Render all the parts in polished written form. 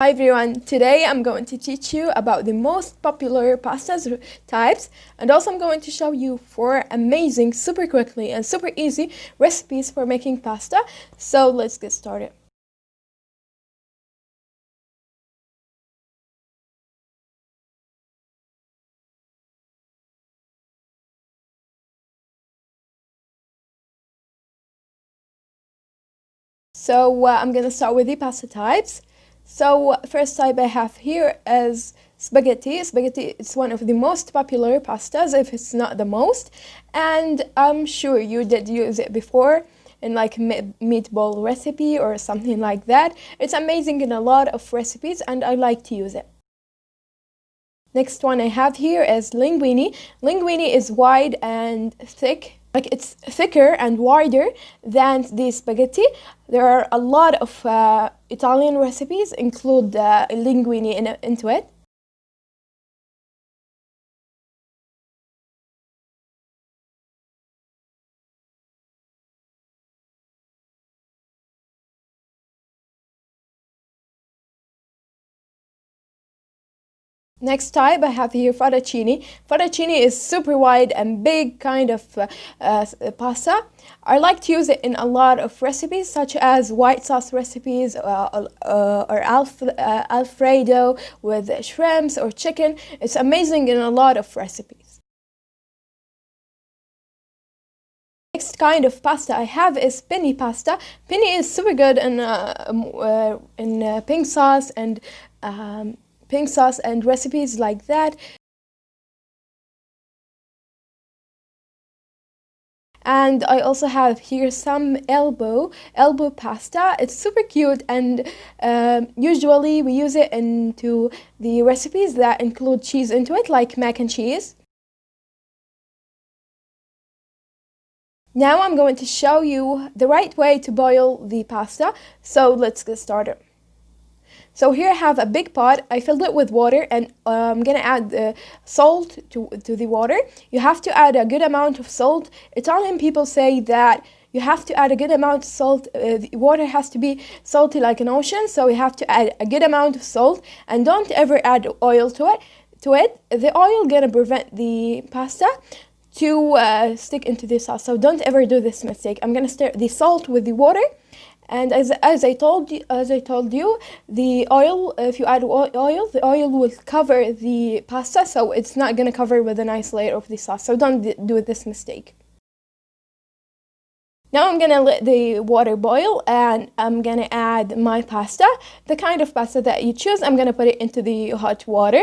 Hi everyone, today I'm going to teach you about the most popular pasta types, and also I'm going to show you 4 amazing, super quickly and super easy recipes for making pasta. So let's get started. So I'm gonna start with the pasta types. So first type I have here is spaghetti. Spaghetti is one of the most popular pastas, if it's not the most, and I'm sure you did use it before in like meatball recipe or something like that. It's amazing in a lot of recipes and I like to use it. Next one I have here is linguine. Linguine is wide and thick, like it's thicker and wider than the spaghetti. There are a lot of Italian recipes include linguine into it. Next type I have here fettuccine. Fettuccine is super wide and big kind of pasta. I like to use it in a lot of recipes such as white sauce recipes or Alfredo with shrimps or chicken. It's amazing in a lot of recipes. Next kind of pasta I have is penne pasta. Penne is super good in pink sauce and recipes like that. And I also have here some elbow pasta. It's super cute, and usually we use it into the recipes that include cheese into it, like mac and cheese. Now I'm going to show you the right way to boil the pasta, so let's get started. So here I have a big pot. I filled it with water, and I'm gonna add salt to the water. You have to add a good amount of salt. Italian people say that you have to add a good amount of salt. The water has to be salty like an ocean, so you have to add a good amount of salt, and don't ever add oil to it. The oil gonna prevent the pasta to stick into the sauce. So don't ever do this mistake. I'm gonna stir the salt with the water. And as I told you, the oil, if you add oil, the oil will cover the pasta, so it's not gonna cover with a nice layer of the sauce. So don't do this mistake. Now I'm gonna let the water boil, and I'm gonna add my pasta, the kind of pasta that you choose. I'm gonna put it into the hot water,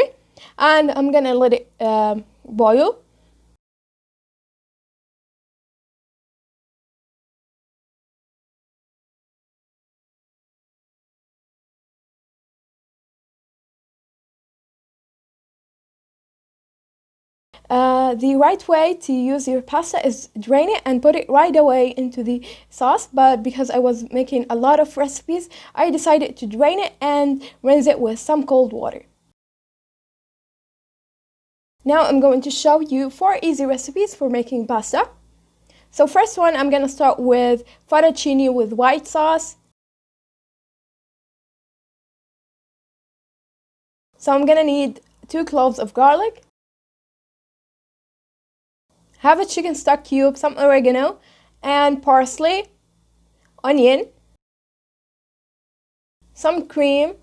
and I'm gonna let it boil. The right way to use your pasta is drain it and put it right away into the sauce, but because I was making a lot of recipes, I decided to drain it and rinse it with some cold water. Now I'm going to show you 4 easy recipes for making pasta. So first one, I'm gonna start with fettuccine with white sauce. So I'm gonna need 2 cloves of garlic, have a chicken stock cube, some oregano, and parsley, onion, some cream,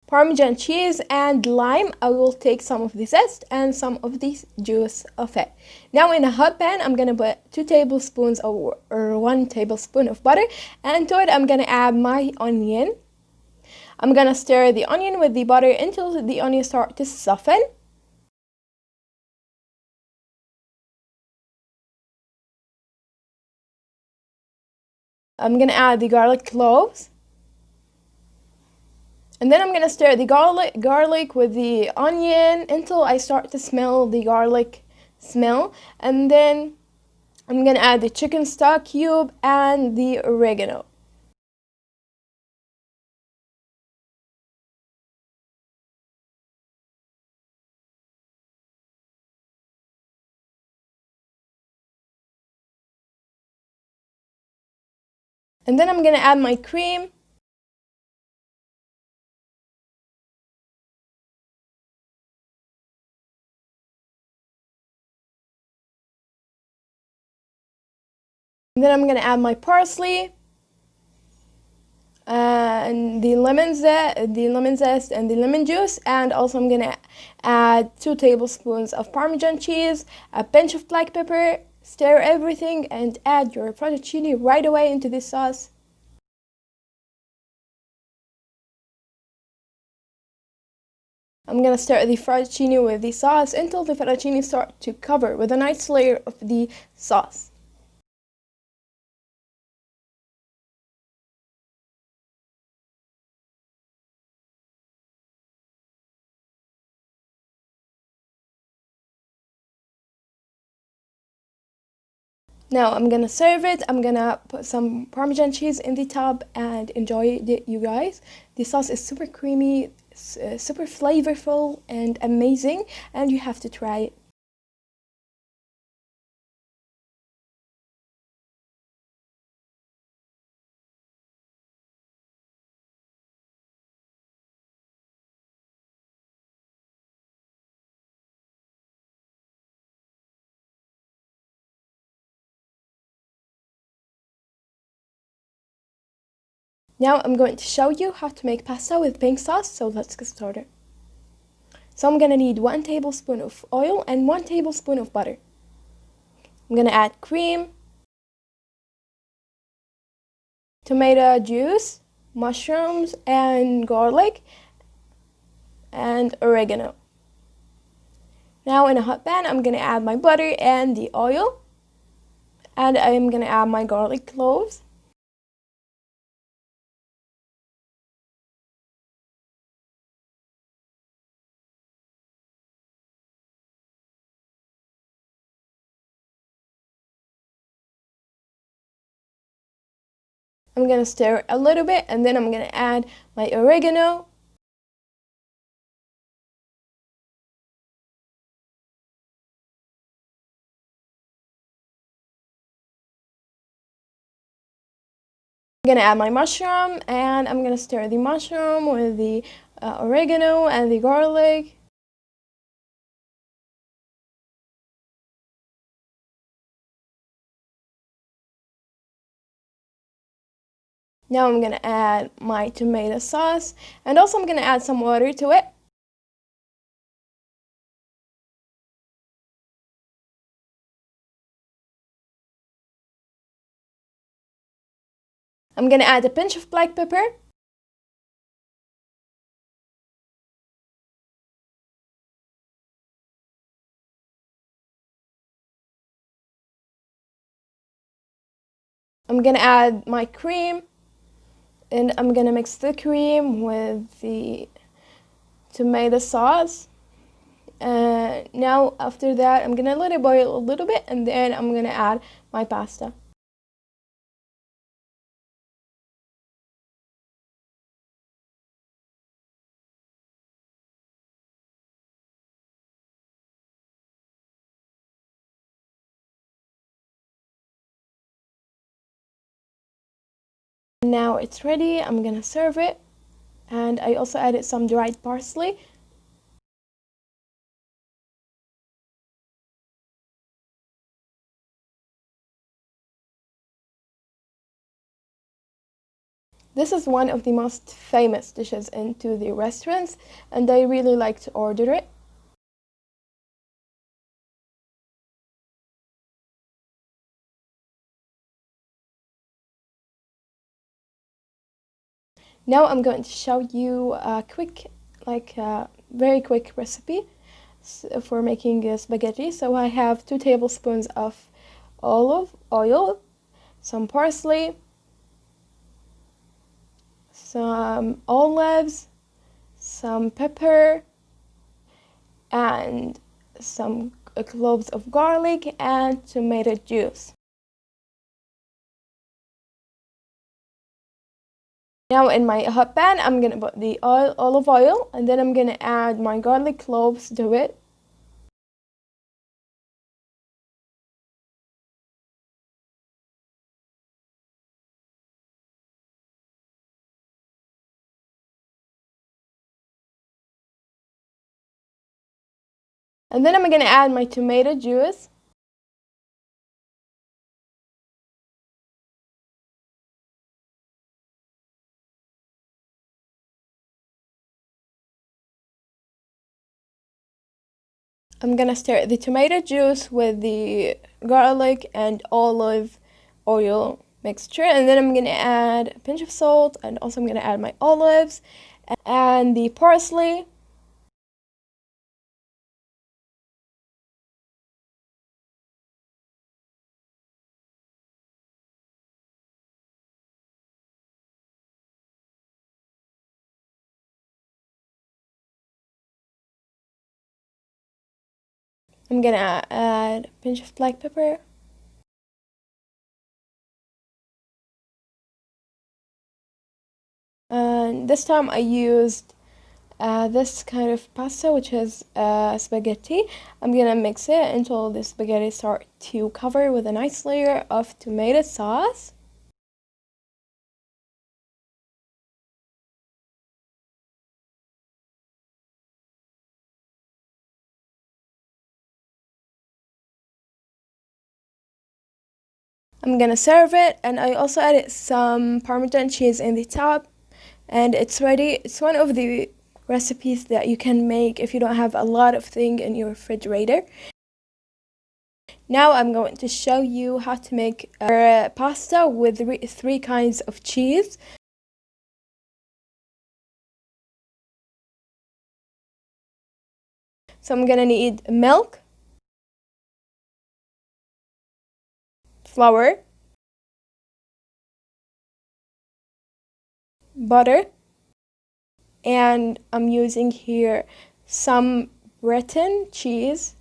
Parmesan cheese, and lime. I will take some of the zest and some of the juice of it. Now in a hot pan, I'm gonna put 2 tablespoons or 1 tablespoon of butter, and to it I'm gonna add my onion. I'm gonna stir the onion with the butter until the onion starts to soften. I'm gonna add the garlic cloves. And then I'm gonna stir the garlic with the onion until I start to smell the garlic smell. And then I'm gonna add the chicken stock cube and the oregano. And then I'm gonna add my cream. And then I'm gonna add my parsley and the lemon zest and the lemon juice, and also I'm gonna add 2 tablespoons of Parmesan cheese, a pinch of black pepper. Stir everything and add your fettuccine right away into this sauce. I'm gonna stir the fettuccine with the sauce until the fettuccine starts to cover with a nice layer of the sauce. Now I'm gonna serve it. I'm gonna put some Parmesan cheese in the top and enjoy it, you guys. The sauce is super creamy, super flavorful and amazing, and you have to try it. Now I'm going to show you how to make pasta with pink sauce, so let's get started. So I'm gonna need 1 tablespoon of oil and 1 tablespoon of butter. I'm gonna add cream, tomato juice, mushrooms and garlic, and oregano. Now in a hot pan, I'm gonna add my butter and the oil, and I'm gonna add my garlic cloves. I'm gonna stir a little bit, and then I'm gonna add my oregano. I'm gonna add my mushroom, and I'm gonna stir the mushroom with the oregano and the garlic. Now I'm gonna add my tomato sauce, and also I'm gonna add some water to it. I'm gonna add a pinch of black pepper. I'm gonna add my cream, and I'm gonna mix the cream with the tomato sauce. Now after that, I'm gonna let it boil a little bit, and then I'm gonna add my pasta. Now it's ready. I'm gonna serve it, and I also added some dried parsley. This is one of the most famous dishes into the restaurants, and I really like to order it. Now I'm going to show you a quick, very quick recipe for making spaghetti. So I have 2 tablespoons of olive oil, some parsley, some olives, some pepper, and some cloves of garlic and tomato juice. Now in my hot pan, I'm gonna put the olive oil, and then I'm gonna add my garlic cloves to it. And then I'm gonna add my tomato juice. I'm gonna stir the tomato juice with the garlic and olive oil mixture, and then I'm gonna add a pinch of salt, and also I'm gonna add my olives and the parsley. I'm gonna add a pinch of black pepper. And this time I used this kind of pasta, which is spaghetti. I'm gonna mix it until the spaghetti start to cover with a nice layer of tomato sauce. I'm gonna serve it, and I also added some Parmesan cheese in the top, and it's ready. It's one of the recipes that you can make if you don't have a lot of things in your refrigerator. Now I'm going to show you how to make pasta with three kinds of cheese. So I'm gonna need milk, flour, butter, and I'm using here some Breton cheese,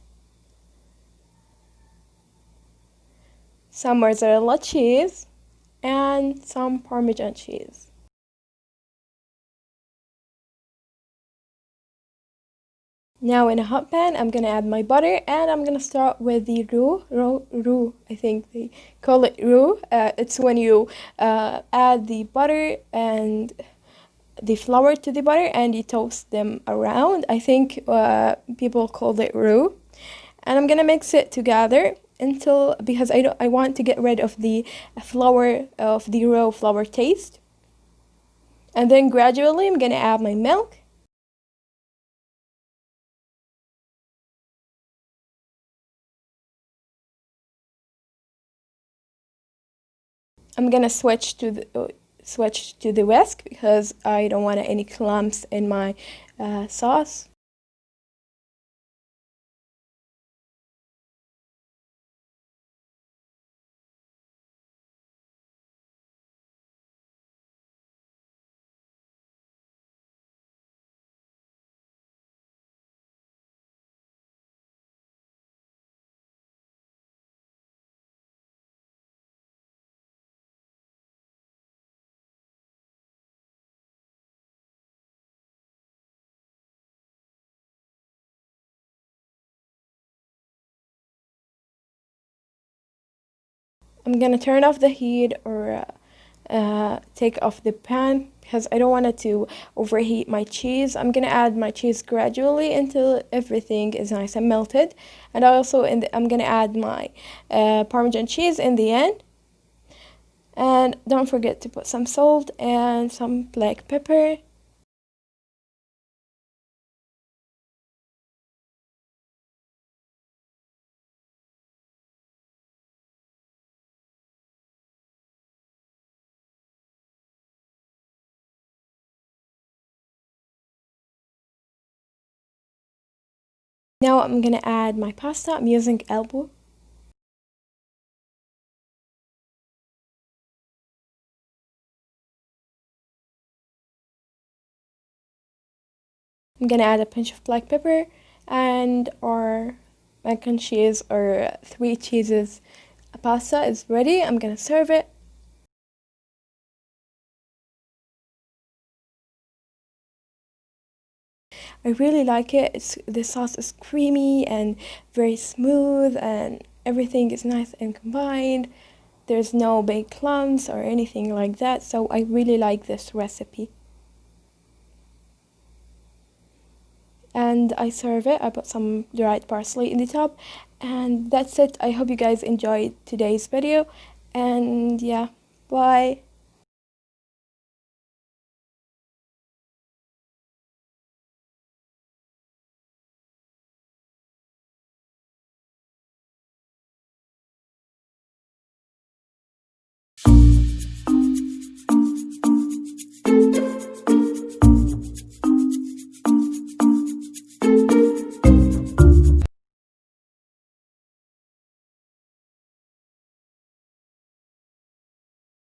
some mozzarella cheese, and some Parmesan cheese. Now in a hot pan, I'm gonna add my butter, and I'm gonna start with the roux. I think they call it roux. It's when you add the butter and the flour to the butter and you toast them around. I think people call it roux. And I'm gonna mix it together until, because I want to get rid of the flour, of the raw flour taste. And then gradually I'm gonna add my milk. I'm gonna switch to the whisk because I don't want any clumps in my sauce. I'm gonna turn off the heat, or take off the pan, because I don't want it to overheat my cheese. I'm gonna add my cheese gradually until everything is nice and melted. And also I'm gonna add my Parmesan cheese in the end. And don't forget to put some salt and some black pepper. Now I'm gonna add my pasta. I'm using elbow. I'm gonna add a pinch of black pepper, and our mac and cheese, or 3 cheeses pasta is ready. I'm gonna serve it. I really like it. The sauce is creamy and very smooth, and everything is nice and combined. There's no big clumps or anything like that, so I really like this recipe. And I serve it. I put some dried parsley in the top, and that's it. I hope you guys enjoyed today's video, and yeah, bye.